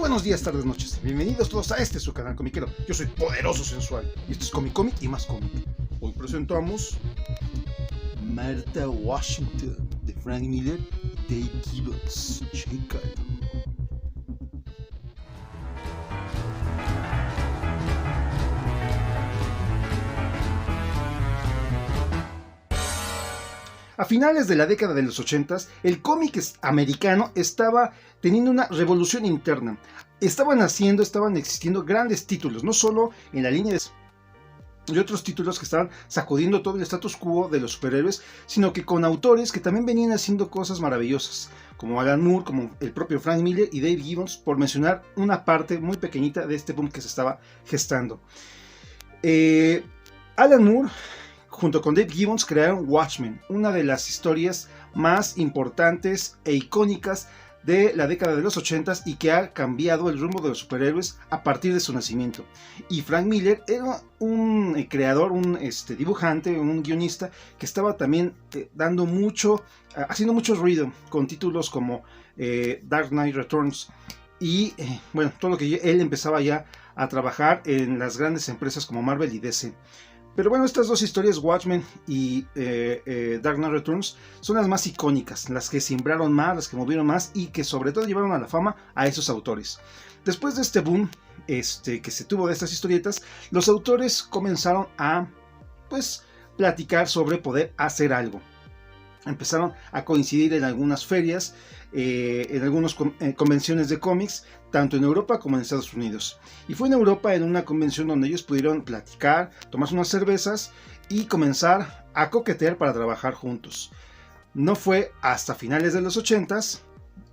buenos días, tardes, noches. Bienvenidos todos a su canal comiquero. Yo soy Poderoso Sensual y esto es Comic y más cómic. Hoy presentamos Martha Washington de Frank Miller y Dave Gibbons. Chécalo. A finales de la década de los 80s, el cómic americano estaba teniendo una revolución interna. Estaban existiendo grandes títulos, no solo en la línea de otros títulos que estaban sacudiendo todo el status quo de los superhéroes, sino que con autores que también venían haciendo cosas maravillosas, como Alan Moore, como el propio Frank Miller y Dave Gibbons, por mencionar una parte muy pequeñita de este boom que se estaba gestando. Alan Moore junto con Dave Gibbons crearon Watchmen, una de las historias más importantes e icónicas de la década de los 80s y que ha cambiado el rumbo de los superhéroes a partir de su nacimiento. Y Frank Miller era un creador, un dibujante, un guionista que estaba también haciendo mucho ruido con títulos como Dark Knight Returns y todo lo que él empezaba ya a trabajar en las grandes empresas como Marvel y DC. Pero bueno, estas dos historias, Watchmen y Dark Knight Returns, son las más icónicas, las que simbraron más, las que movieron más y que sobre todo llevaron a la fama a esos autores. Después de este boom que se tuvo de estas historietas, los autores comenzaron a platicar sobre poder hacer algo. Empezaron a coincidir en algunas ferias, en algunas convenciones de cómics, tanto en Europa como en Estados Unidos. Y fue en Europa en una convención donde ellos pudieron platicar, tomarse unas cervezas y comenzar a coquetear para trabajar juntos. No fue hasta finales de los 80s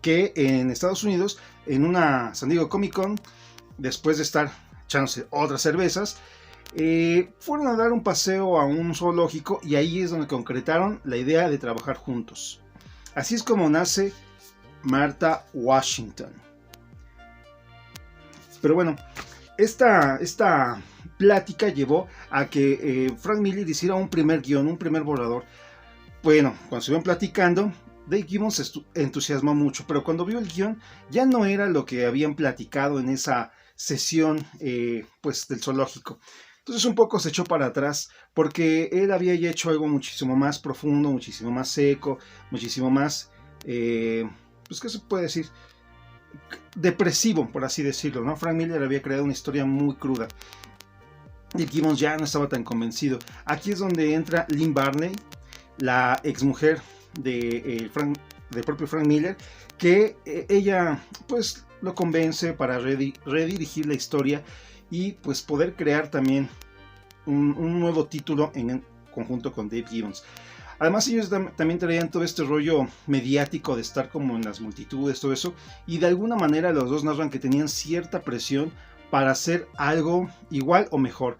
que en Estados Unidos, en una San Diego Comic Con, después de estar echándose otras cervezas, fueron a dar un paseo a un zoológico y ahí es donde concretaron la idea de trabajar juntos. Así es como nace Martha Washington. Pero bueno, esta plática llevó a que Frank Miller hiciera un primer guión, un primer borrador. Bueno, cuando se iban platicando, Dave Gibbons se entusiasmó mucho, pero cuando vio el guión ya no era lo que habían platicado en esa sesión del zoológico. Entonces un poco se echó para atrás porque él había ya hecho algo muchísimo más profundo, muchísimo más seco, muchísimo más, ¿qué se puede decir? Depresivo, por así decirlo, ¿no? Frank Miller había creado una historia muy cruda. Y Gibbons ya no estaba tan convencido. Aquí es donde entra Lynn Barney, la exmujer del propio Frank Miller, que ella lo convence para redirigir la historia y poder crear también un nuevo título en conjunto con Dave Gibbons. Además ellos también traían todo este rollo mediático de estar como en las multitudes, todo eso, y de alguna manera los dos narran que tenían cierta presión para hacer algo igual o mejor.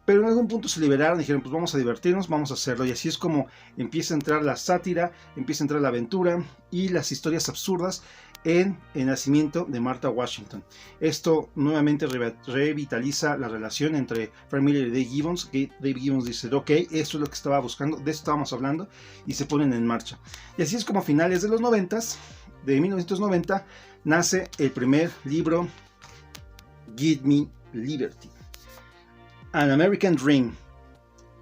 Pero en algún punto se liberaron y dijeron, pues vamos a divertirnos, vamos a hacerlo. Y así es como empieza a entrar la sátira, empieza a entrar la aventura y las historias absurdas en el nacimiento de Martha Washington. Esto nuevamente revitaliza la relación entre Frank Miller y Dave Gibbons. Dave Gibbons dice, ok, esto es lo que estaba buscando, de esto estábamos hablando, y se ponen en marcha. Y así es como a finales de los 90s, de 1990, nace el primer libro, Give Me Liberty, An American Dream.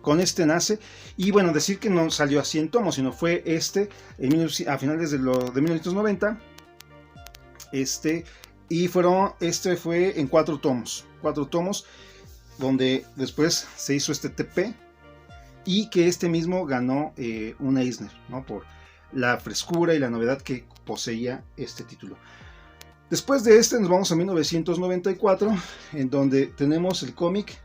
Con este nace, y bueno, decir que no salió así en tomos, sino fue a finales de 1990, y fue en 4 tomos, donde después se hizo este TP, y que mismo ganó un Eisner, ¿no? Por la frescura y la novedad que poseía este título. Después de nos vamos a 1994, en donde tenemos el cómic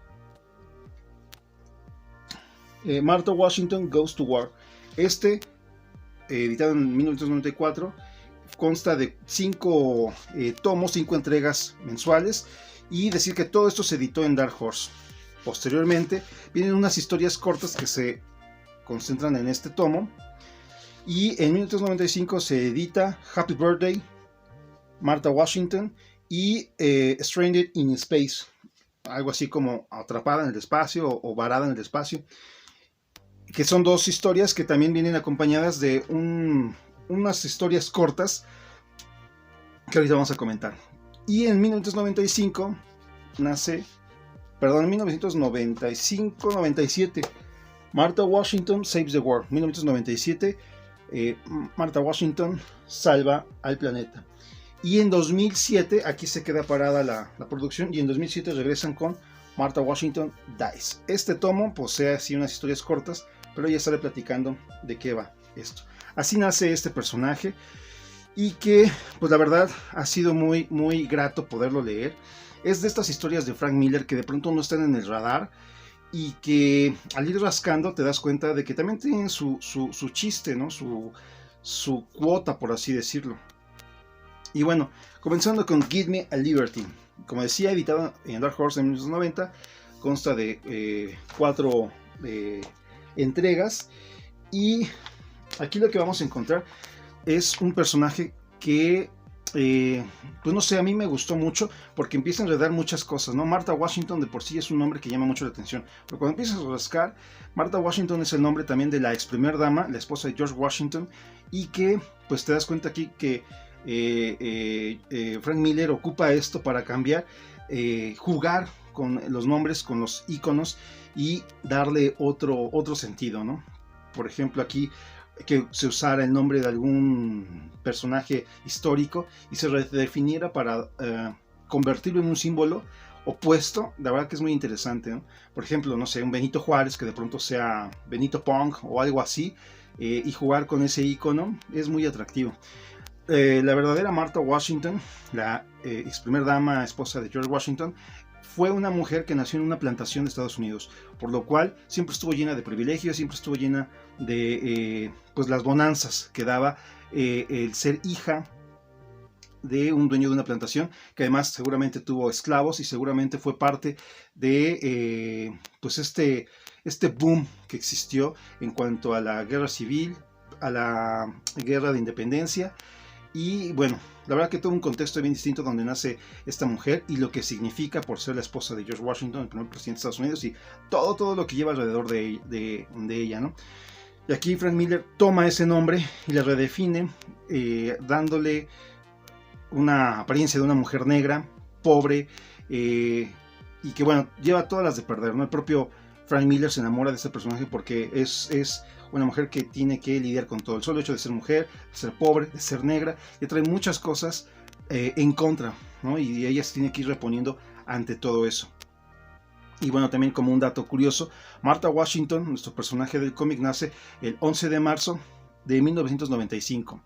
Martha Washington Goes to War. Editado en 1994, consta de 5 tomos, 5 entregas mensuales, y decir que todo esto se editó en Dark Horse. Posteriormente vienen unas historias cortas que se concentran en este tomo, y en 1995 se edita Happy Birthday, Martha Washington, y Stranded in Space, algo así como atrapada en el espacio o varada en el espacio, que son 2 historias que también vienen acompañadas de unas historias cortas que ahorita vamos a comentar. Y en 1995 nace, perdón, en 1995-97, Martha Washington Saves the World. 1997, Martha Washington salva al planeta. Y en 2007, aquí se queda parada la producción, y en 2007 regresan con Martha Washington Dies. Este tomo posee así unas historias cortas, pero ya estaré platicando de qué va esto. Así nace este personaje, y que pues la verdad ha sido muy, muy grato poderlo leer. Es de estas historias de Frank Miller que de pronto no están en el radar, y que al ir rascando te das cuenta de que también tienen su chiste, ¿no? Su cuota, por así decirlo. Y bueno, comenzando con Give Me a Liberty. Como decía, editado en Dark Horse en 1990, consta de 4 entregas, y aquí lo que vamos a encontrar es un personaje que, pues no sé, a mí me gustó mucho porque empieza a enredar muchas cosas, ¿no? Martha Washington de por sí es un nombre que llama mucho la atención, pero cuando empiezas a rascar, Martha Washington es el nombre también de la ex primer dama, la esposa de George Washington, y que pues te das cuenta aquí que Frank Miller ocupa esto para cambiar, jugar con los nombres, con los iconos, y darle otro sentido, ¿no? Por ejemplo, aquí que se usara el nombre de algún personaje histórico y se redefiniera para convertirlo en un símbolo opuesto. La verdad que es muy interesante, ¿no? Por ejemplo, no sé, un Benito Juárez que de pronto sea Benito Punk o algo así, y jugar con ese icono es muy atractivo. La verdadera Martha Washington, la ex primer dama, esposa de George Washington, fue una mujer que nació en una plantación de Estados Unidos, por lo cual siempre estuvo llena de privilegios, siempre estuvo llena de pues las bonanzas que daba el ser hija de un dueño de una plantación, que además seguramente tuvo esclavos y seguramente fue parte de pues este boom que existió en cuanto a la guerra civil, a la guerra de independencia. Y bueno, la verdad que todo un contexto bien distinto donde nace esta mujer y lo que significa por ser la esposa de George Washington, el primer presidente de Estados Unidos, y todo lo que lleva alrededor de ella, ¿no? Y aquí Frank Miller toma ese nombre y le redefine, dándole una apariencia de una mujer negra, pobre, y que bueno, lleva todas las de perder, ¿no? El propio Frank Miller se enamora de este personaje porque es una mujer que tiene que lidiar con todo. El solo hecho de ser mujer, de ser pobre, de ser negra, le trae muchas cosas en contra, ¿no? Y ella se tiene que ir reponiendo ante todo eso. Y bueno, también como un dato curioso, Martha Washington, nuestro personaje del cómic, nace el 11 de marzo de 1995.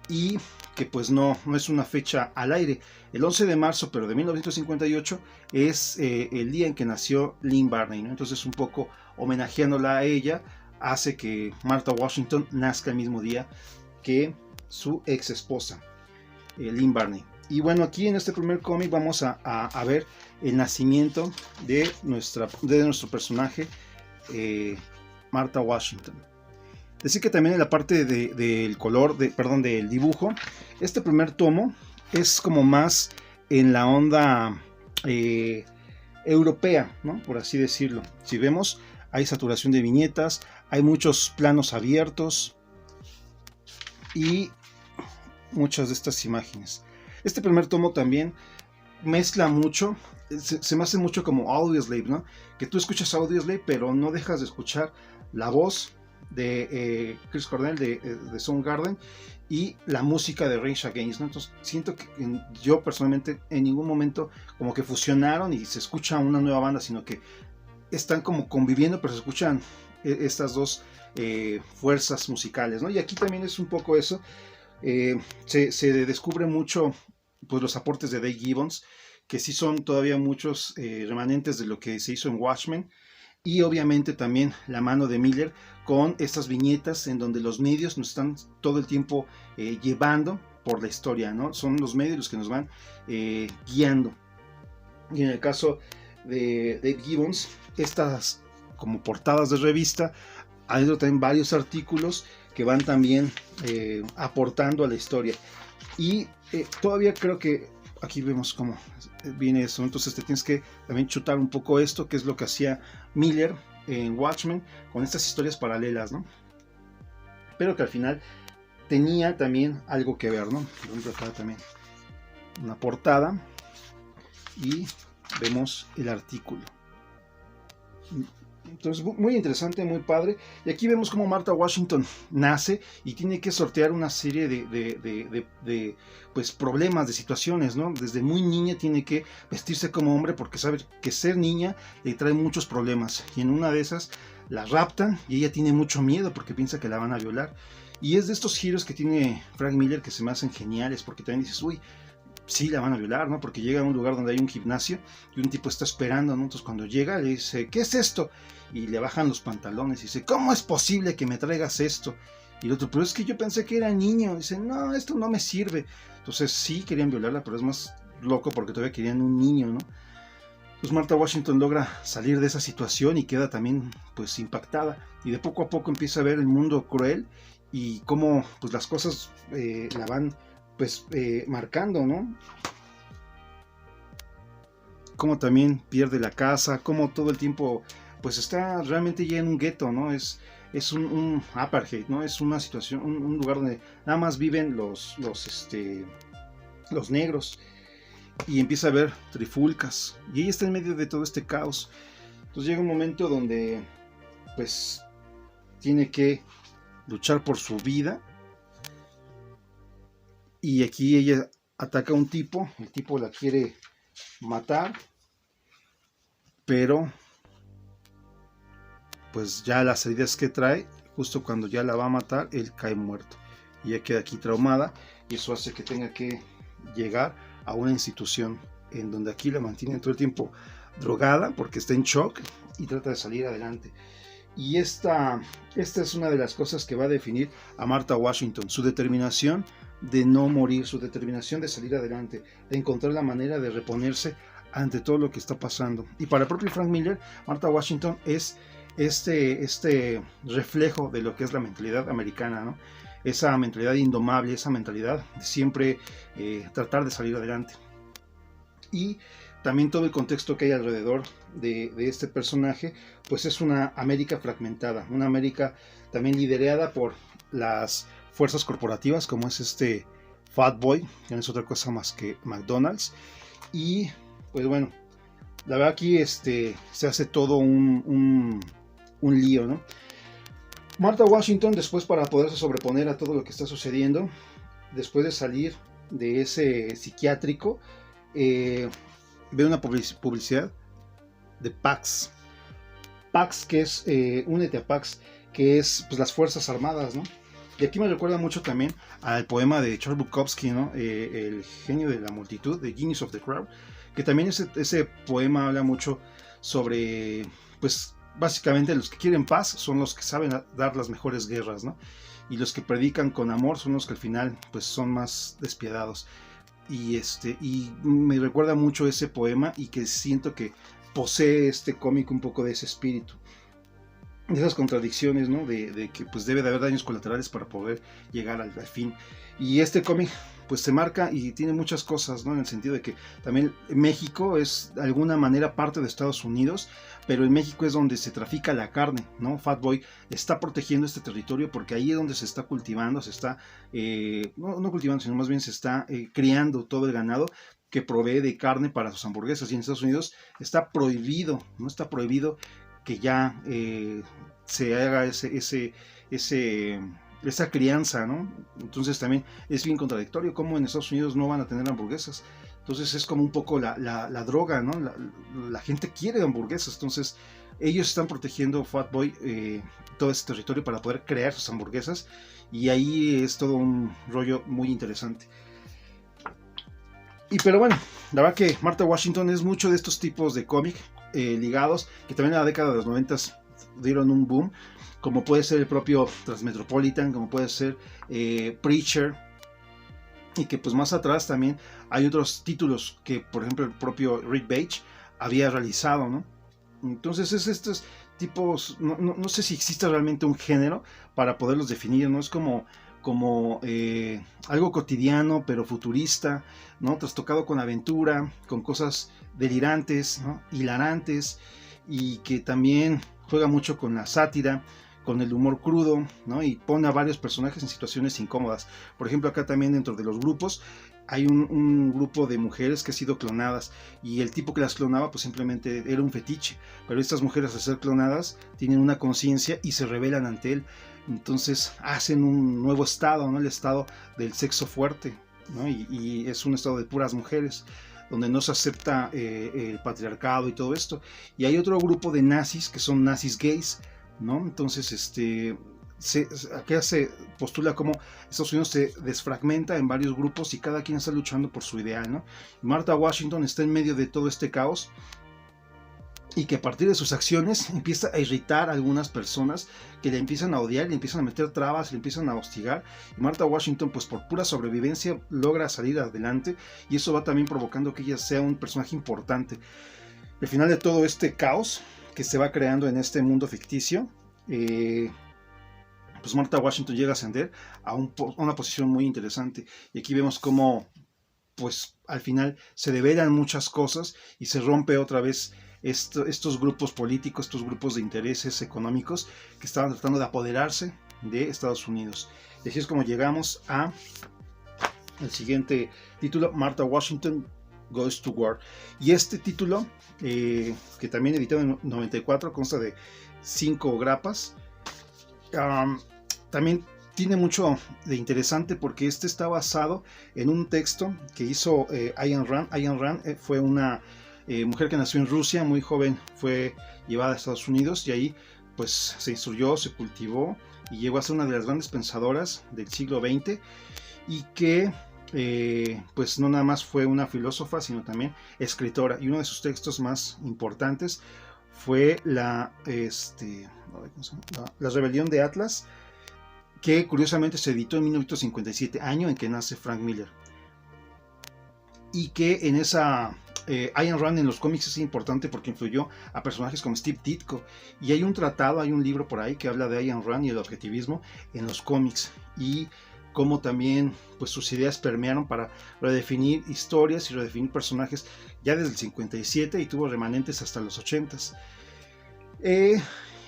Y que pues no es una fecha al aire. El 11 de marzo, pero de 1958, es el día en que nació Lynn Barney, ¿no? Entonces un poco homenajeándola a ella, hace que Martha Washington nazca el mismo día que su ex esposa, Lynn Barney. Y bueno, aquí en este primer cómic vamos a ver el nacimiento de nuestro personaje, Martha Washington. Decir que también en la parte del color, del dibujo, este primer tomo es como más en la onda europea, ¿no? Por así decirlo. Si vemos, hay saturación de viñetas, hay muchos planos abiertos y muchas de estas imágenes. Este primer tomo también mezcla mucho, se me hace mucho como Audioslave, ¿no? Que tú escuchas Audioslave, pero no dejas de escuchar la voz de Chris Cornell de Soundgarden y la música de Rage Against, ¿no? Entonces siento que yo personalmente en ningún momento como que fusionaron y se escucha una nueva banda, sino que están como conviviendo, pero se escuchan estas dos fuerzas musicales, ¿no? Y aquí también es un poco eso. Se descubre mucho pues los aportes de Dave Gibbons, que sí son todavía muchos remanentes de lo que se hizo en Watchmen, y obviamente también la mano de Miller con estas viñetas en donde los medios nos están todo el tiempo llevando por la historia, ¿no? Son los medios los que nos van guiando. Y en el caso de Dave Gibbons, estas como portadas de revista, hay también varios artículos que van también aportando a la historia. Y todavía creo que aquí vemos cómo viene eso. Entonces te tienes que también chutar un poco esto, que es lo que hacía Miller en Watchmen con estas historias paralelas, ¿no? Pero que al final tenía también algo que ver, ¿no? Acá también una portada y vemos el artículo. Entonces, muy interesante, muy padre. Y aquí vemos cómo Martha Washington nace y tiene que sortear una serie de pues, problemas, de situaciones, ¿no? Desde muy niña tiene que vestirse como hombre porque sabe que ser niña le trae muchos problemas. Y en una de esas la raptan y ella tiene mucho miedo porque piensa que la van a violar. Y es de estos giros que tiene Frank Miller que se me hacen geniales porque también dices, uy, sí la van a violar, ¿no? Porque llega a un lugar donde hay un gimnasio y un tipo está esperando, ¿no? Entonces cuando llega le dice, ¿qué es esto? Y le bajan los pantalones y dice, ¿cómo es posible que me traigas esto? Y el otro, pero es que yo pensé que era niño. Y dice, no, esto no me sirve. Entonces sí querían violarla, pero es más loco porque todavía querían un niño, ¿no? Entonces Martha Washington logra salir de esa situación y queda también pues impactada. Y de poco a poco empieza a ver el mundo cruel y cómo pues las cosas la van pues marcando, ¿no? Como también pierde la casa, como todo el tiempo pues está realmente ya en un gueto, ¿no? Es un apartheid, ¿no? Es una situación, un lugar donde nada más viven los negros y empieza a ver trifulcas y ella está en medio de todo este caos. Entonces llega un momento donde pues tiene que luchar por su vida. Y aquí ella ataca a un tipo, el tipo la quiere matar, pero pues ya las heridas que trae, justo cuando ya la va a matar, él cae muerto. Y ella queda aquí traumada y eso hace que tenga que llegar a una institución en donde aquí la mantienen todo el tiempo drogada porque está en shock y trata de salir adelante. Y esta es una de las cosas que va a definir a Martha Washington, su determinación de no morir, su determinación de salir adelante, de encontrar la manera de reponerse ante todo lo que está pasando. Y para el propio Frank Miller, Martha Washington es este reflejo de lo que es la mentalidad americana, ¿no? Esa mentalidad indomable, esa mentalidad de siempre tratar de salir adelante. Y también todo el contexto que hay alrededor de este personaje, pues es una América fragmentada, una América también liderada por las fuerzas corporativas, como es Fat Boy, que no es otra cosa más que McDonald's. Y pues bueno, la verdad aquí se hace todo un lío, ¿no? Martha Washington, después, para poderse sobreponer a todo lo que está sucediendo, después de salir de ese psiquiátrico, ve una publicidad de PAX. PAX, que es únete a PAX, que es pues, las Fuerzas Armadas, ¿no? Y aquí me recuerda mucho también al poema de Charles Bukowski, ¿no? El genio de la multitud, The Genius of the Crowd, que también ese poema habla mucho sobre, pues básicamente los que quieren paz son los que saben dar las mejores guerras, ¿no? Y los que predican con amor son los que al final pues son más despiadados. Y me recuerda mucho ese poema y que siento que posee este cómic un poco de ese espíritu, de esas contradicciones, ¿no? De que pues debe de haber daños colaterales para poder llegar al fin. Y este cómic pues se marca y tiene muchas cosas, ¿no? En el sentido de que también México es de alguna manera parte de Estados Unidos, pero en México es donde se trafica la carne, ¿no? Fat Boy está protegiendo este territorio porque ahí es donde se está cultivando, se está, no cultivando, sino más bien se está criando todo el ganado que provee de carne para sus hamburguesas. Y en Estados Unidos está prohibido, ¿no? Está prohibido que ya se haga esa crianza, ¿no? Entonces también es bien contradictorio cómo en Estados Unidos no van a tener hamburguesas. Entonces es como un poco la droga, ¿no? La gente quiere hamburguesas, entonces ellos están protegiendo Fat Boy todo ese territorio para poder crear sus hamburguesas y ahí es todo un rollo muy interesante. Pero bueno, la verdad que Martha Washington es mucho de estos tipos de cómic ligados, que también en la década de los 90 dieron un boom, como puede ser el propio Transmetropolitan, como puede ser Preacher, y que pues más atrás también hay otros títulos que por ejemplo el propio Rick Page había realizado, ¿no? Entonces es estos tipos, no sé si existe realmente un género para poderlos definir, ¿no? Es como algo cotidiano pero futurista, ¿no? Trastocado con aventura, con cosas delirantes, ¿no? Hilarantes, y que también juega mucho con la sátira, con el humor crudo, ¿no? Y pone a varios personajes en situaciones incómodas. Por ejemplo, acá también dentro de los grupos hay un grupo de mujeres que han sido clonadas y el tipo que las clonaba pues simplemente era un fetiche, pero estas mujeres al ser clonadas tienen una conciencia y se rebelan ante él, entonces hacen un nuevo estado, ¿no? El estado del sexo fuerte, ¿no? Y es un estado de puras mujeres donde no se acepta el patriarcado y todo esto. Y hay otro grupo de nazis que son nazis gays, ¿no? Entonces acá se postula cómo Estados Unidos se desfragmenta en varios grupos y cada quien está luchando por su ideal, ¿no? Martha Washington está en medio de todo este caos y que a partir de sus acciones empieza a irritar a algunas personas que le empiezan a odiar, le empiezan a meter trabas, le empiezan a hostigar, y Martha Washington pues por pura sobrevivencia logra salir adelante y eso va también provocando que ella sea un personaje importante. Al final de todo este caos que se va creando en este mundo ficticio, pues Martha Washington llega a ascender a una posición muy interesante, y aquí vemos cómo pues al final se develan muchas cosas y se rompe otra vez estos grupos políticos, estos grupos de intereses económicos que estaban tratando de apoderarse de Estados Unidos. Y así es como llegamos a el siguiente título, Martha Washington Goes to War. Y este título, que también editado en 94, consta de 5 grapas. También tiene mucho de interesante porque este está basado en un texto que hizo Ayn Rand. Ayn Rand fue una mujer que nació en Rusia, muy joven, fue llevada a Estados Unidos y ahí pues se instruyó, se cultivó y llegó a ser una de las grandes pensadoras del siglo XX, y que pues no nada más fue una filósofa, sino también escritora, y uno de sus textos más importantes fue la Rebelión de Atlas, que curiosamente se editó en 1957, año en que nace Frank Miller, y que en esa Ayn Rand en los cómics es importante porque influyó a personajes como Steve Ditko, y hay un tratado, hay un libro por ahí que habla de Ayn Rand y el objetivismo en los cómics, y cómo también pues sus ideas permearon para redefinir historias y redefinir personajes ya desde el 57 y tuvo remanentes hasta los 80s.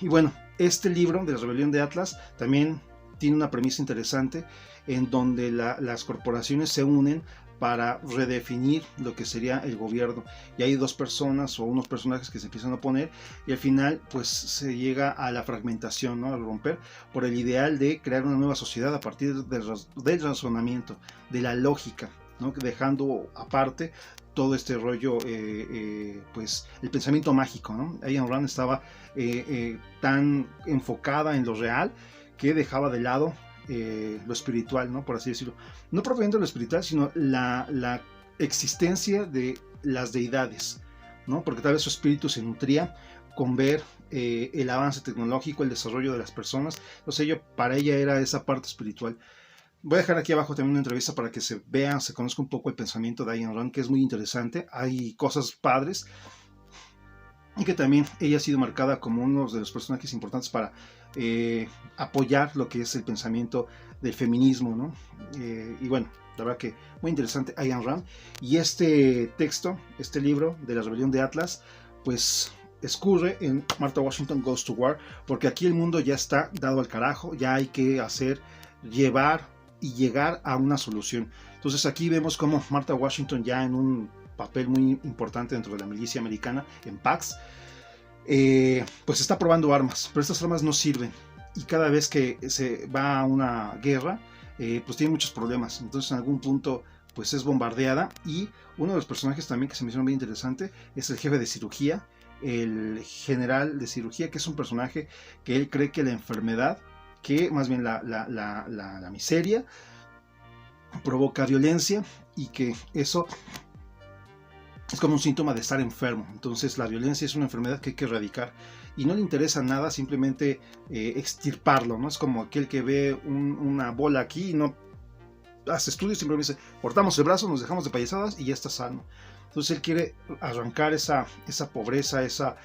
Y bueno, este libro de la Rebelión de Atlas también tiene una premisa interesante en donde las corporaciones se unen para redefinir lo que sería el gobierno, y hay dos personas o unos personajes que se empiezan a oponer y al final pues se llega a la fragmentación, ¿no? Al romper por el ideal de crear una nueva sociedad a partir del razonamiento, de la lógica, ¿no? Dejando aparte todo este rollo, pues el pensamiento mágico, ¿no? Ayn Rand estaba tan enfocada en lo real que dejaba de lado lo espiritual, ¿no? Por así decirlo. No propiamente lo espiritual, sino la existencia de las deidades, ¿no? Porque tal vez su espíritu se nutría con ver el avance tecnológico, el desarrollo de las personas. Entonces para ella era esa parte espiritual. Voy a dejar aquí abajo también una entrevista para que se vea, se conozca un poco el pensamiento de Ayn Rand, que es muy interesante. Hay cosas padres, y que también ella ha sido marcada como uno de los personajes importantes para apoyar lo que es el pensamiento del feminismo, ¿no? Y bueno, la verdad que muy interesante Ayn Rand. Y este texto, este libro de la Rebelión de Atlas, pues escurre en Martha Washington Goes to War, porque aquí el mundo ya está dado al carajo, ya hay que llevar y llegar a una solución. Entonces aquí vemos como Martha Washington, ya en un papel muy importante dentro de la milicia americana, en Pax, pues está probando armas, pero estas armas no sirven, y cada vez que se va a una guerra, pues tiene muchos problemas. Entonces en algún punto pues es bombardeada, y uno de los personajes también que se me hizo muy interesante es el jefe de cirugía, el general de cirugía, que es un personaje que él cree que la enfermedad, que más bien la miseria provoca violencia, y que eso es como un síntoma de estar enfermo. Entonces la violencia es una enfermedad que hay que erradicar, y no le interesa nada simplemente extirparlo, ¿no? Es como aquel que ve una bola aquí y no hace estudios, simplemente dice, cortamos el brazo, nos dejamos de payasadas y ya está sano. Entonces él quiere arrancar esa pobreza, esa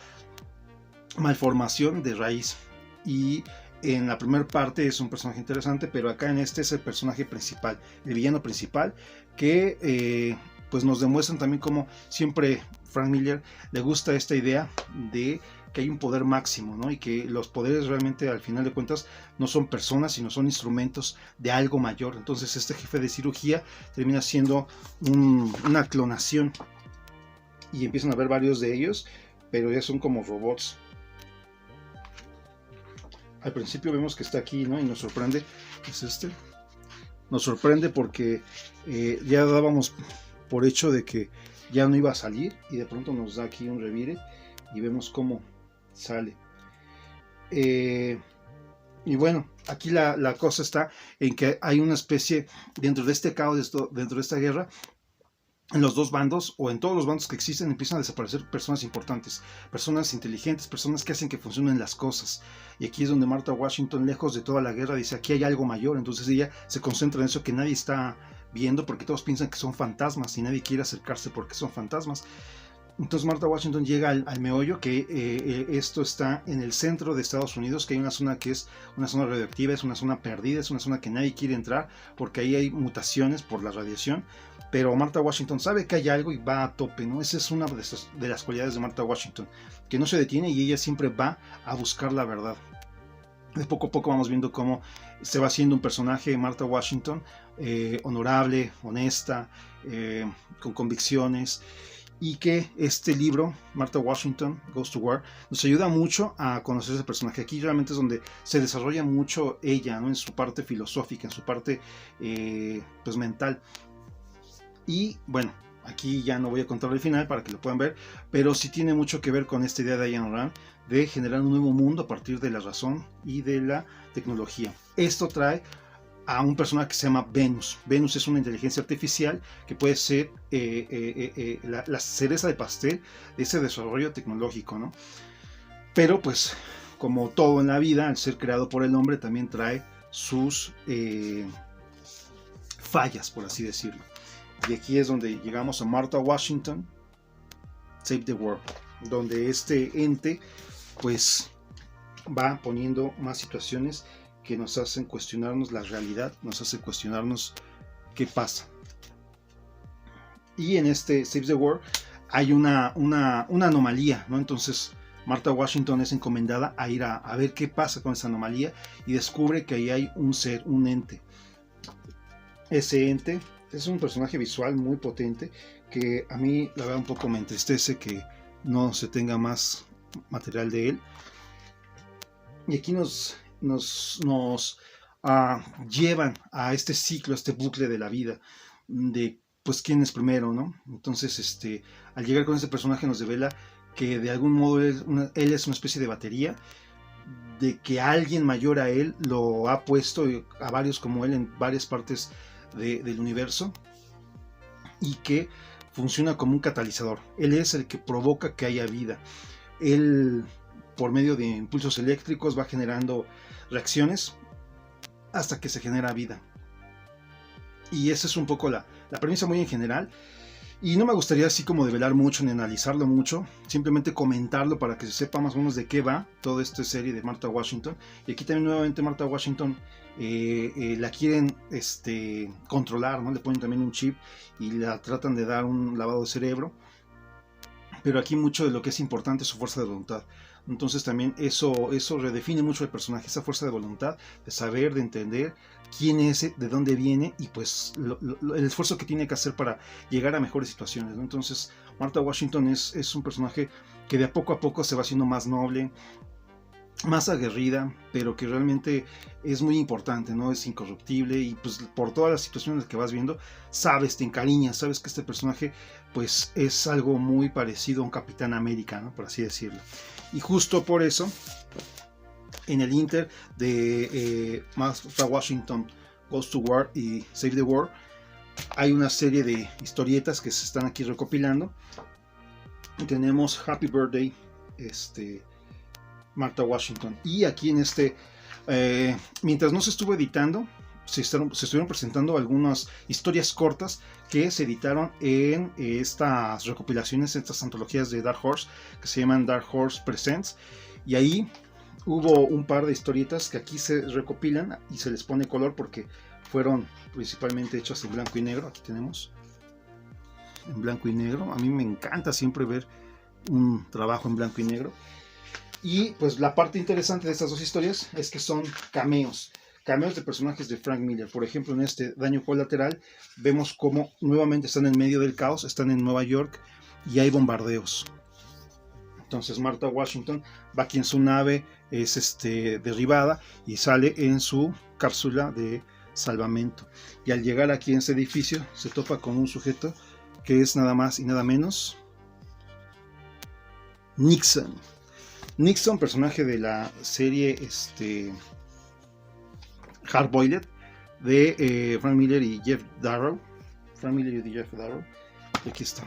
malformación de raíz. Y en la primera parte es un personaje interesante, pero acá en este es el personaje principal, el villano principal, que pues nos demuestran también cómo siempre Frank Miller le gusta esta idea de que hay un poder máximo, ¿no? Y que los poderes realmente al final de cuentas no son personas, sino son instrumentos de algo mayor. Entonces este jefe de cirugía termina siendo una clonación y empiezan a ver varios de ellos, pero ya son como robots. Al principio vemos que está aquí, ¿no? Y nos sorprende. Es este. Nos sorprende porque ya dábamos por hecho de que ya no iba a salir y de pronto nos da aquí un revire y vemos cómo sale. Y bueno, aquí la cosa está en que hay una especie, dentro de este caos, dentro de esta guerra, en los dos bandos o en todos los bandos que existen empiezan a desaparecer personas importantes, personas inteligentes, personas que hacen que funcionen las cosas. Y aquí es donde Martha Washington, lejos de toda la guerra, dice, aquí hay algo mayor. Entonces ella se concentra en eso que nadie está viendo porque todos piensan que son fantasmas y nadie quiere acercarse porque son fantasmas. Entonces Martha Washington llega al meollo, que esto está en el centro de Estados Unidos, que hay una zona que es una zona radioactiva, es una zona perdida, es una zona que nadie quiere entrar porque ahí hay mutaciones por la radiación. Pero Martha Washington sabe que hay algo y va a tope, ¿no? Esa es una de las cualidades de Martha Washington, que no se detiene y ella siempre va a buscar la verdad. De poco a poco vamos viendo cómo se va haciendo un personaje, Martha Washington, honorable, honesta, con convicciones, y que este libro, Martha Washington Goes to War, nos ayuda mucho a conocer ese personaje. Aquí realmente es donde se desarrolla mucho ella, ¿no? En su parte filosófica, en su parte pues mental. Y bueno, aquí ya no voy a contar el final para que lo puedan ver, pero sí tiene mucho que ver con esta idea de Ayn Rand de generar un nuevo mundo a partir de la razón y de la tecnología. Esto trae a un personaje que se llama Venus. Venus es una inteligencia artificial que puede ser la cereza de pastel de ese desarrollo tecnológico, ¿no? Pero pues, como todo en la vida, al ser creado por el hombre, también trae sus fallas, por así decirlo. Y aquí es donde llegamos a Martha Washington, Save the World, donde este ente pues va poniendo más situaciones que nos hacen cuestionarnos la realidad, nos hace cuestionarnos qué pasa. Y en este Save the World hay una anomalía, ¿no? Entonces Martha Washington es encomendada a ir a ver qué pasa con esa anomalía y descubre que ahí hay un ser, un ente. Ese ente es un personaje visual muy potente que a mí la verdad un poco me entristece que no se tenga más material de él. Y aquí nos llevan a este ciclo, a este bucle de la vida, de pues quién es primero, ¿no? Entonces, al llegar con este personaje nos devela que de algún modo él es una especie de batería, de que alguien mayor a él lo ha puesto a varios como él en varias partes del universo y que funciona como un catalizador. Él es el que provoca que haya vida. Él, por medio de impulsos eléctricos, va generando reacciones hasta que se genera vida. Y esa es un poco la premisa muy en general. Y no me gustaría así como develar mucho ni analizarlo mucho, simplemente comentarlo para que se sepa más o menos de qué va toda esta serie de Martha Washington. Y aquí también nuevamente Martha Washington la quieren controlar, ¿no? Le ponen también un chip y la tratan de dar un lavado de cerebro. Pero aquí mucho de lo que es importante es su fuerza de voluntad. Entonces también eso redefine mucho el personaje, esa fuerza de voluntad, de saber, de entender quién es, de dónde viene y pues el esfuerzo que tiene que hacer para llegar a mejores situaciones, ¿no? Entonces Martha Washington es un personaje que de a poco se va haciendo más noble, más aguerrida, pero que realmente es muy importante, ¿no? Es incorruptible y pues por todas las situaciones que vas viendo, sabes, te encariñas, sabes que este personaje pues es algo muy parecido a un Capitán América, ¿no? Por así decirlo. Y justo por eso, en el inter de Martha Washington Goes to War y Save the World, hay una serie de historietas que se están aquí recopilando. Y tenemos Happy Birthday, Martha Washington. Y aquí en mientras no se estuvo editando, se estuvieron presentando algunas historias cortas que se editaron en estas recopilaciones, estas antologías de Dark Horse, que se llaman Dark Horse Presents. Y ahí hubo un par de historietas que aquí se recopilan y se les pone color porque fueron principalmente hechas en blanco y negro. Aquí tenemos en blanco y negro. A mí me encanta siempre ver un trabajo en blanco y negro. Y pues la parte interesante de estas dos historias es que son cameos de personajes de Frank Miller. Por ejemplo, en este Daño Colateral vemos cómo nuevamente están en medio del caos, están en Nueva York y hay bombardeos. Entonces Martha Washington va aquí en su nave, es derribada y sale en su cápsula de salvamento. Y al llegar aquí en este edificio se topa con un sujeto que es nada más y nada menos Nixon. Nixon, personaje de la serie Hard Boiled de Frank Miller y Jeff Darrow. Aquí está.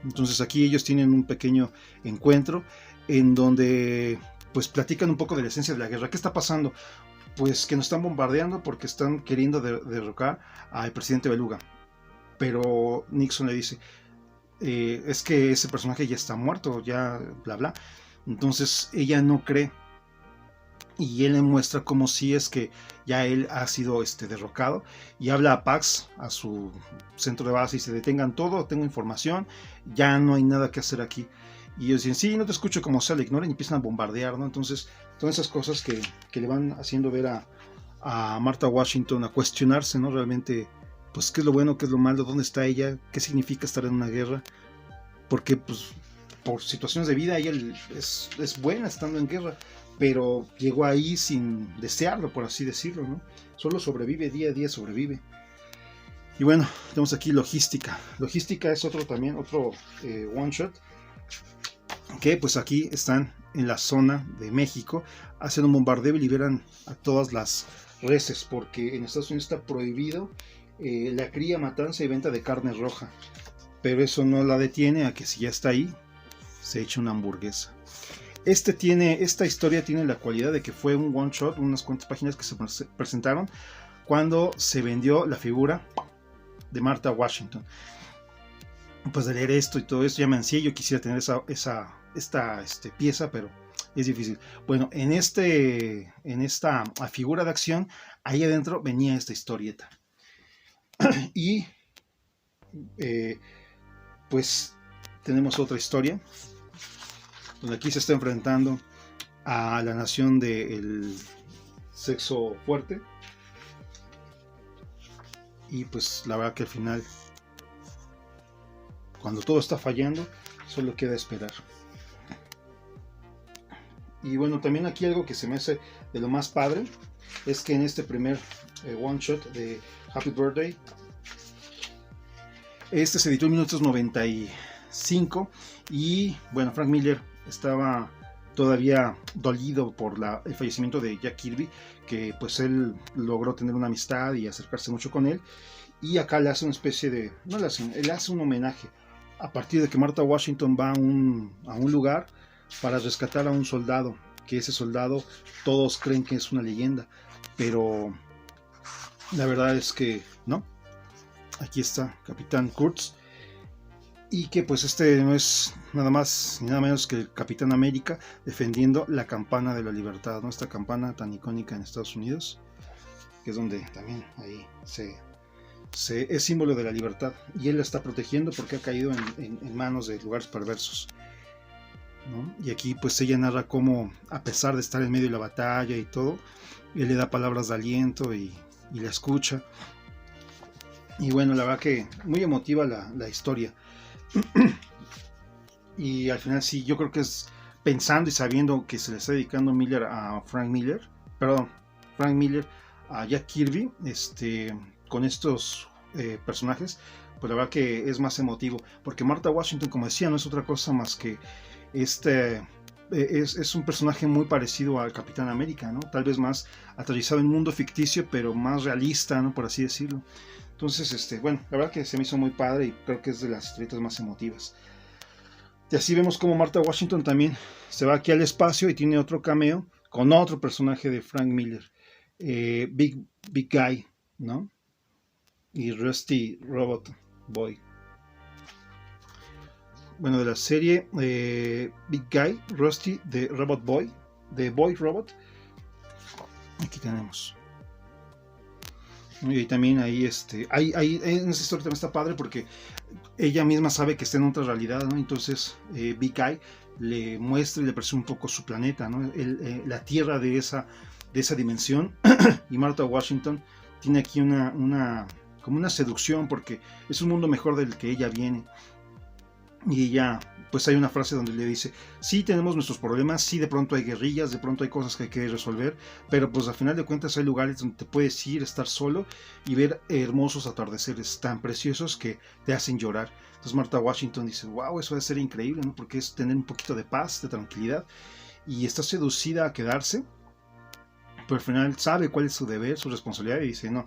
Entonces aquí ellos tienen un pequeño encuentro en donde pues platican un poco de la esencia de la guerra. ¿Qué está pasando? Pues que nos están bombardeando porque están queriendo derrocar al presidente Beluga. Pero Nixon le dice, es que ese personaje ya está muerto, ya bla bla. Entonces ella no cree y él le muestra como si es que ya él ha sido derrocado y habla a Pax, a su centro de base, y se detengan todo, tengo información, ya no hay nada que hacer aquí. Y ellos dicen, sí, no te escucho, como sea, le ignoran y empiezan a bombardear, ¿no? Entonces, todas esas cosas que le van haciendo ver a Martha Washington a cuestionarse, ¿no? Realmente, pues, qué es lo bueno, qué es lo malo, dónde está ella, qué significa estar en una guerra, porque, pues, por situaciones de vida ella es buena estando en guerra, pero llegó ahí sin desearlo, por así decirlo, ¿no? Solo sobrevive, día a día sobrevive. Y bueno, tenemos aquí logística. Logística es otro one shot, que pues aquí están en la zona de México, hacen un bombardeo y liberan a todas las reses, porque en Estados Unidos está prohibido la cría, matanza y venta de carne roja, pero eso no la detiene a que si ya está ahí, se echa una hamburguesa. Esta historia tiene la cualidad de que fue un one shot, unas cuantas páginas que se presentaron cuando se vendió la figura de Martha Washington. Pues de leer esto y todo esto ya me ansié, yo quisiera tener esta pieza, pero es difícil. Bueno, en esta figura de acción, ahí adentro venía esta historieta. Y pues tenemos otra historia donde aquí se está enfrentando a la nación del sexo fuerte, y pues la verdad que al final, cuando todo está fallando, solo queda esperar. Y bueno, también aquí algo que se me hace de lo más padre es que en este primer one shot de Happy Birthday, se editó en 1995 y bueno, Frank Miller estaba todavía dolido por el fallecimiento de Jack Kirby, que pues él logró tener una amistad y acercarse mucho con él, y acá le hace una especie de, él hace un homenaje a partir de que Martha Washington va a un lugar para rescatar a un soldado, que ese soldado todos creen que es una leyenda, pero la verdad es que no. Aquí está Capitán Kurtz, y que pues no es nada más ni nada menos que el Capitán América defendiendo la campana de la libertad, ¿no? Esta campana tan icónica en Estados Unidos, que es donde también ahí es símbolo de la libertad, y él la está protegiendo porque ha caído en manos de lugares perversos, ¿no? Y aquí pues ella narra cómo, a pesar de estar en medio de la batalla y todo, él le da palabras de aliento y la escucha. Y bueno, la verdad que muy emotiva la historia. Y al final sí, yo creo que es pensando y sabiendo que se le está dedicando Frank Miller a Jack Kirby, con estos personajes, pues la verdad que es más emotivo, porque Martha Washington, como decía, no es otra cosa más que es un personaje muy parecido al Capitán América, ¿no? Tal vez más aterrizado en un mundo ficticio, pero más realista, ¿no? Por así decirlo. Entonces, bueno, la verdad que se me hizo muy padre y creo que es de las historietas más emotivas. Y así vemos como Martha Washington también se va aquí al espacio y tiene otro cameo con otro personaje de Frank Miller, Big Guy, ¿no? Y Rusty Robot Boy. Bueno, de la serie Big Guy, Rusty de Robot Boy, de Boy Robot. Aquí tenemos. Y también ahí en esta historia también está padre porque ella misma sabe que está en otra realidad, ¿no? Entonces Big Guy le muestra y le presenta un poco su planeta, ¿no? La tierra de esa dimensión. Y Martha Washington tiene aquí como una seducción, porque es un mundo mejor del que ella viene. Y ella, pues hay una frase donde le dice, sí tenemos nuestros problemas, sí de pronto hay guerrillas, de pronto hay cosas que hay que resolver, pero pues al final de cuentas hay lugares donde te puedes ir, estar solo y ver hermosos atardeceres tan preciosos que te hacen llorar. Entonces Martha Washington dice, wow, eso debe ser increíble, ¿no? Porque es tener un poquito de paz, de tranquilidad, y está seducida a quedarse, pero al final sabe cuál es su deber, su responsabilidad, y dice, no,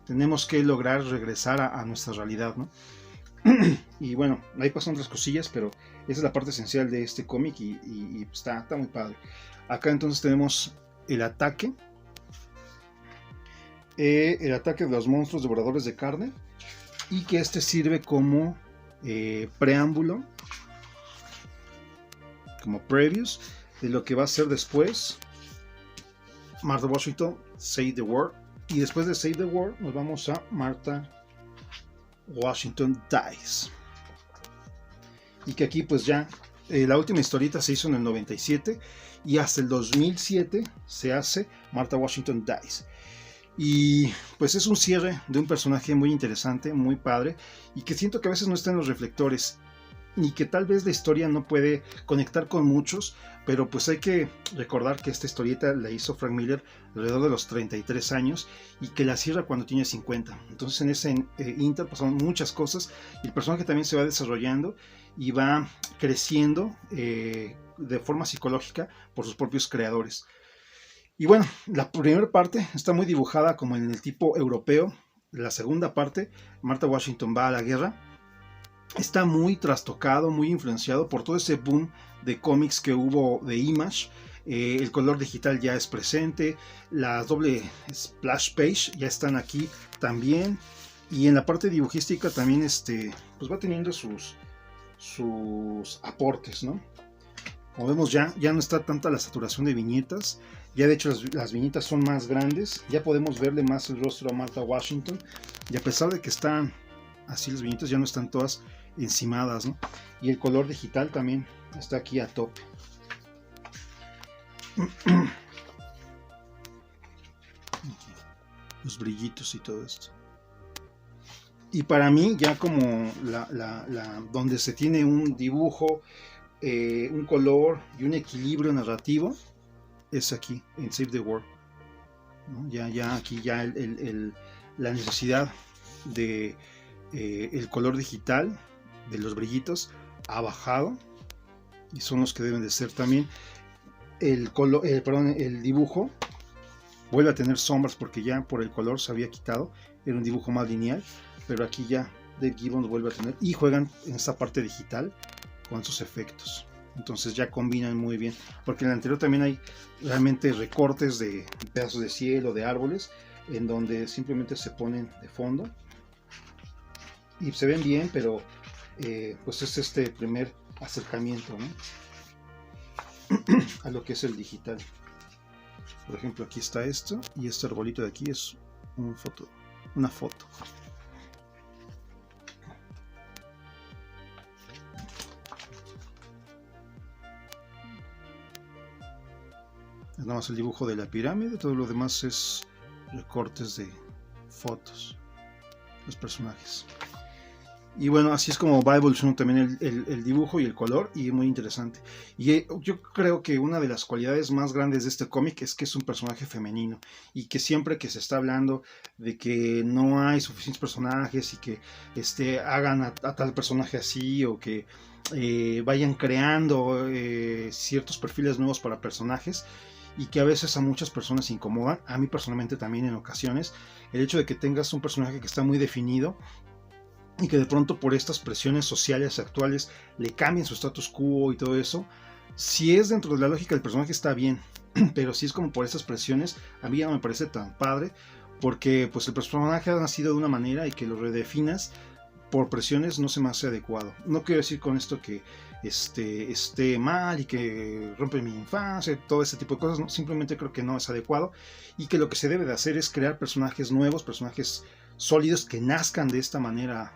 tenemos que lograr regresar a nuestra realidad, ¿no? Y bueno, ahí pasan otras cosillas, pero esa es la parte esencial de este cómic y está muy padre. Acá entonces tenemos el ataque de los monstruos devoradores de carne, y que este sirve como preámbulo, como previews de lo que va a ser después Martha Washington Save the World, y después de Save the World nos vamos a Martha Washington Dies, y que aquí pues ya la última historieta se hizo en el 97 y hasta el 2007 se hace Martha Washington Dies, y pues es un cierre de un personaje muy interesante, muy padre, y que siento que a veces no está en los reflectores, y que tal vez la historia no puede conectar con muchos, pero pues hay que recordar que esta historieta la hizo Frank Miller alrededor de los 33 años y que la cierra cuando tiene 50. Entonces en ese inter pasaron muchas cosas y el personaje también se va desarrollando y va creciendo de forma psicológica por sus propios creadores. Y bueno, la primera parte está muy dibujada como en el tipo europeo. La segunda parte, Martha Washington va a la guerra, está muy trastocado, muy influenciado por todo ese boom de cómics que hubo de Image. El color digital ya es presente, las doble splash page ya están aquí también, y en la parte dibujística también pues va teniendo sus aportes, ¿no? Como vemos ya no está tanta la saturación de viñetas, ya de hecho las viñetas son más grandes, ya podemos verle más el rostro a Martha Washington, y a pesar de que están así las viñetas ya no están todas encimadas, ¿no? Y el color digital también está aquí a tope. Los brillitos y todo esto. Y para mí ya como donde se tiene un dibujo, un color y un equilibrio narrativo, es aquí en Save the World, ¿no? Ya aquí ya la necesidad de el color digital de los brillitos ha bajado, y son los que deben de ser también. El dibujo vuelve a tener sombras porque ya por el color se había quitado, era un dibujo más lineal, pero aquí ya Dave Gibbons vuelve a tener, y juegan en esta parte digital con sus efectos, entonces ya combinan muy bien, porque en el anterior también hay realmente recortes de pedazos de cielo, de árboles, en donde simplemente se ponen de fondo y se ven bien, pero pues es este primer acercamiento, ¿no? A lo que es el digital. Por ejemplo, aquí está esto, y este arbolito de aquí es una foto. Es nada más el dibujo de la pirámide, todo lo demás es recortes de fotos, los personajes. Y bueno, así es como va evolucionando también el dibujo y el color, y es muy interesante. Y yo creo que una de las cualidades más grandes de este cómic es que es un personaje femenino, y que siempre que se está hablando de que no hay suficientes personajes y que hagan a tal personaje así, o que vayan creando ciertos perfiles nuevos para personajes, y que a veces a muchas personas incomodan, a mí personalmente también en ocasiones, el hecho de que tengas un personaje que está muy definido y que de pronto por estas presiones sociales actuales le cambien su status quo y todo eso. Si es dentro de la lógica del personaje está bien, pero si es como por estas presiones, a mí ya no me parece tan padre, porque pues el personaje ha nacido de una manera y que lo redefinas por presiones no se me hace adecuado. No quiero decir con esto que esté mal y que rompe mi infancia, todo ese tipo de cosas, no, simplemente creo que no es adecuado, y que lo que se debe de hacer es crear personajes nuevos, personajes sólidos que nazcan de esta manera,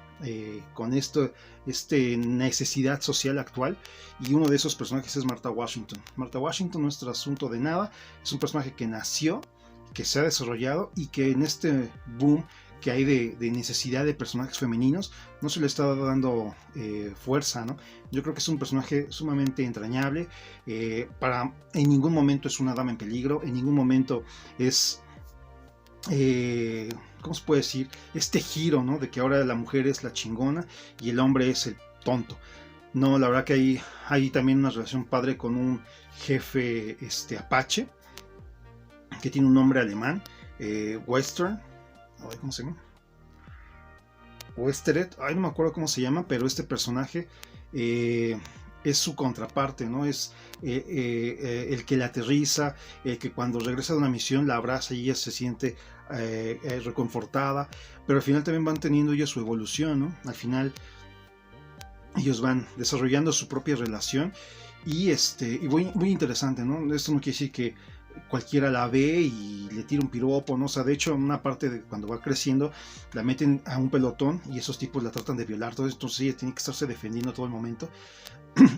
con necesidad social actual, y uno de esos personajes es Martha Washington. Martha Washington no es asunto de nada, es un personaje que nació, que se ha desarrollado y que en este boom que hay de necesidad de personajes femeninos no se le está dando fuerza, ¿no? Yo creo que es un personaje sumamente entrañable, en ningún momento es una dama en peligro, en ningún momento es ¿cómo se puede decir? Este giro, ¿no? De que ahora la mujer es la chingona y el hombre es el tonto. No, la verdad que hay también una relación padre con un jefe apache, que tiene un nombre alemán, Western, ¿cómo se llama? Westeret, no me acuerdo cómo se llama, pero este personaje es su contraparte, ¿no? Es el que la aterriza, el que cuando regresa de una misión la abraza y ella se siente reconfortada, pero al final también van teniendo ellos su evolución, ¿no? Al final ellos van desarrollando su propia relación y muy interesante, ¿no? Esto no quiere decir que cualquiera la ve y le tira un piropo, ¿no? O sea, de hecho, en una parte de cuando va creciendo, la meten a un pelotón y esos tipos la tratan de violar, todo esto, entonces ella tiene que estarse defendiendo todo el momento.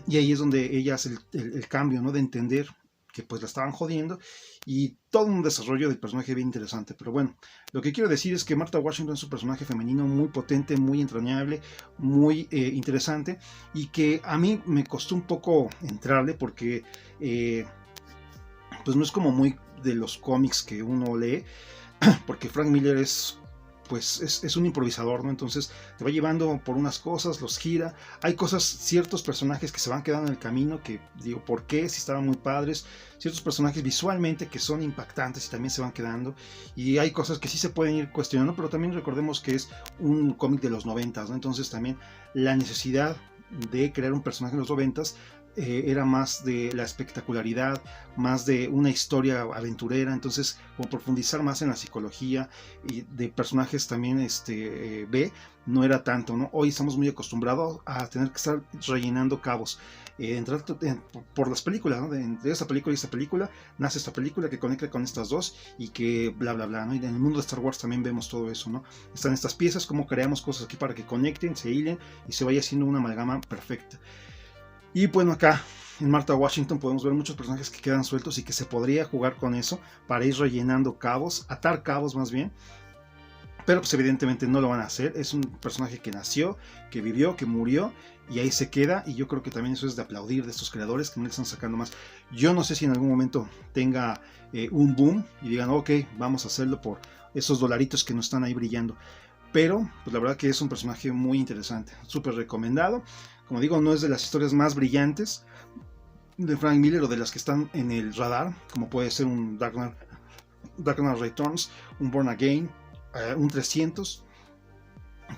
Y ahí es donde ella hace el cambio, ¿no? De entender que pues la estaban jodiendo, y todo un desarrollo del personaje bien interesante. Pero bueno, lo que quiero decir es que Martha Washington es un personaje femenino muy potente, muy entrañable, muy interesante, y que a mí me costó un poco entrarle porque pues no es como muy de los cómics que uno lee, porque Frank Miller es un improvisador, ¿no? Entonces te va llevando por unas cosas, los gira. Hay cosas, ciertos personajes que se van quedando en el camino, que digo, ¿por qué? Si estaban muy padres. Ciertos personajes visualmente que son impactantes y también se van quedando. Y hay cosas que sí se pueden ir cuestionando, pero también recordemos que es un cómic de los 90, ¿no? Entonces también la necesidad de crear un personaje en los 90s era más de la espectacularidad, más de una historia aventurera, entonces como profundizar más en la psicología y de personajes también B, no era tanto, ¿no? Hoy estamos muy acostumbrados a tener que estar rellenando cabos, entrar por las películas, ¿no? De esta película y esta película, nace esta película que conecta con estas dos y que bla bla bla, ¿no? Y en el mundo de Star Wars también vemos todo eso, ¿no? Están estas piezas, cómo creamos cosas aquí para que conecten, se hilen y se vaya haciendo una amalgama perfecta. Y bueno, acá en Martha Washington podemos ver muchos personajes que quedan sueltos y que se podría jugar con eso para ir rellenando cabos, atar cabos más bien. Pero pues evidentemente no lo van a hacer. Es un personaje que nació, que vivió, que murió y ahí se queda. Y yo creo que también eso es de aplaudir de estos creadores que no le están sacando más. Yo no sé si en algún momento tenga un boom y digan, ok, vamos a hacerlo por esos dolaritos que nos están ahí brillando. Pero pues la verdad que es un personaje muy interesante, súper recomendado. Como digo, no es de las historias más brillantes de Frank Miller o de las que están en el radar, como puede ser un Dark Knight Returns, un Born Again, un 300,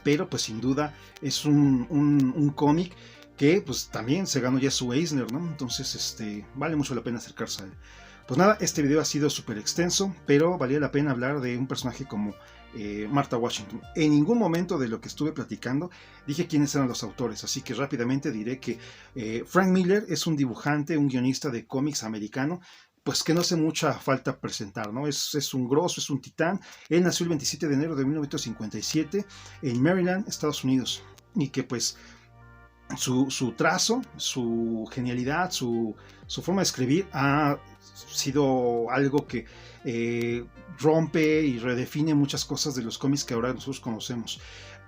pero pues sin duda es un cómic que pues también se ganó ya su Eisner, ¿no? Entonces vale mucho la pena acercarse a él. Pues nada, este video ha sido súper extenso, pero valía la pena hablar de un personaje como Martha Washington. En ningún momento de lo que estuve platicando dije quiénes eran los autores, así que rápidamente diré que Frank Miller es un dibujante, un guionista de cómics americano, pues que no hace mucha falta presentar, ¿no? Es un grosso, es un titán. Él nació el 27 de enero de 1957 en Maryland, Estados Unidos, y que pues su trazo, su genialidad, su forma de escribir ha sido algo que rompe y redefine muchas cosas de los cómics que ahora nosotros conocemos.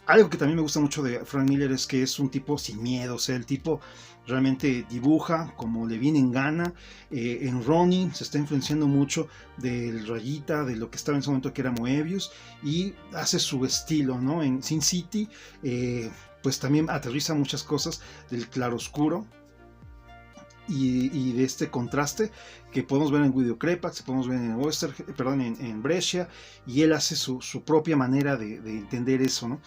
Algo que también me gusta mucho de Frank Miller es que es un tipo sin miedo, o sea, el tipo realmente dibuja como le viene en gana. En Ronin se está influenciando mucho del Rayita, de lo que estaba en ese momento que era Moebius, y hace su estilo, ¿no? En Sin City, pues también aterriza muchas cosas del claroscuro y de este contraste que podemos ver en Guido Crepax, podemos ver en Brescia, y él hace su propia manera de entender eso, ¿no?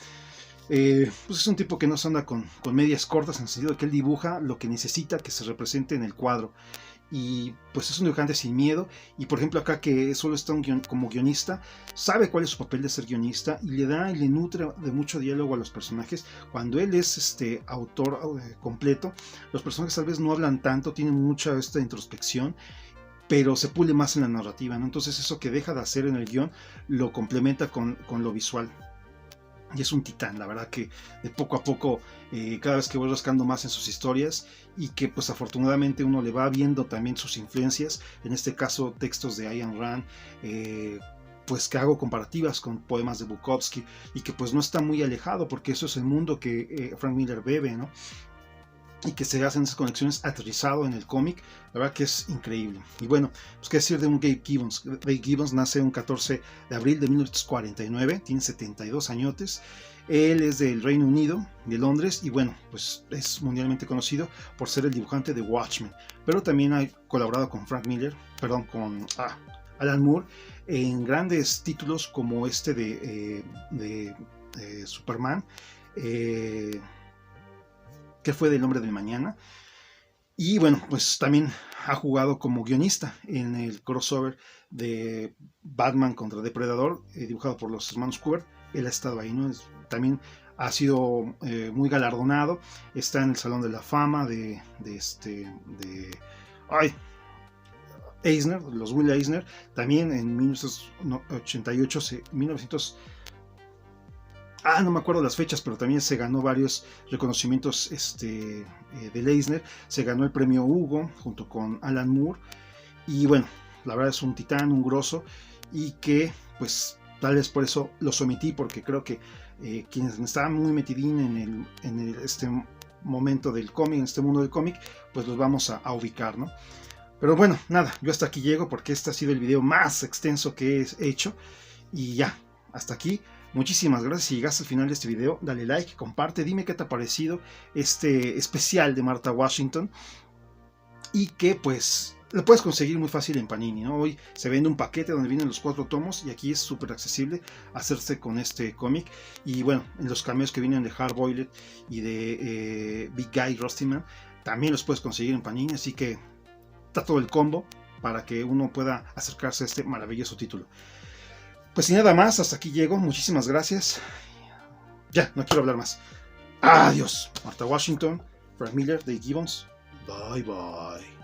Pues es un tipo que no se anda con medias cortas, en el sentido de que él dibuja lo que necesita que se represente en el cuadro, y pues es un dibujante sin miedo. Y por ejemplo acá, que solo está como guionista, sabe cuál es su papel de ser guionista y le nutre de mucho diálogo a los personajes. Cuando él es autor completo, los personajes tal vez no hablan tanto, tienen mucha introspección, pero se pule más en la narrativa, ¿no? Entonces eso que deja de hacer en el guión lo complementa con lo visual. y es un titán, la verdad que de poco a poco, cada vez que voy rascando más en sus historias, y que pues afortunadamente uno le va viendo también sus influencias, en este caso textos de Ayn Rand, pues que hago comparativas con poemas de Bukowski, y que pues no está muy alejado, porque eso es el mundo que Frank Miller bebe, ¿no? Y que se hacen esas conexiones aterrizado en el cómic, la verdad que es increíble. Y bueno, pues qué decir de un Gabe Gibbons. Gabe Gibbons nace un 14 de abril de 1949, tiene 72 añotes. Él es del Reino Unido, de Londres, y bueno, pues es mundialmente conocido por ser el dibujante de Watchmen, pero también ha colaborado con Frank Miller, perdón, con Alan Moore, en grandes títulos como este de Superman, que fue del Hombre del Mañana. Y bueno, pues también ha jugado como guionista en el crossover de Batman contra Depredador, dibujado por los hermanos Kubert. Él ha estado ahí, ¿no? También ha sido muy galardonado. Está en el Salón de la Fama de Eisner, los Will Eisner. También en 1988, no me acuerdo las fechas, pero también se ganó varios reconocimientos de Eisner. Se ganó el premio Hugo junto con Alan Moore. Y bueno, la verdad es un titán, un grosso, y que pues tal vez por eso los omití, porque creo que quienes estaban muy metidín en este momento del cómic, en este mundo del cómic, pues los vamos a ubicar, ¿no? Pero bueno, nada, yo hasta aquí llego, porque este ha sido el video más extenso que he hecho. Y ya, hasta aquí. Muchísimas gracias. Si llegaste al final de este video, dale like, comparte, dime qué te ha parecido este especial de Martha Washington, y que pues lo puedes conseguir muy fácil en Panini, ¿no? Hoy se vende un paquete donde vienen los 4 tomos, y aquí es súper accesible hacerse con este cómic. Y bueno, en los cameos que vienen de Hard Boiled y de Big Guy Rustyman también los puedes conseguir en Panini, así que está todo el combo para que uno pueda acercarse a este maravilloso título. Pues sin nada más, hasta aquí llego. Muchísimas gracias. Ya, no quiero hablar más. Adiós. Martha Washington, Frank Miller, Dave Gibbons. Bye bye.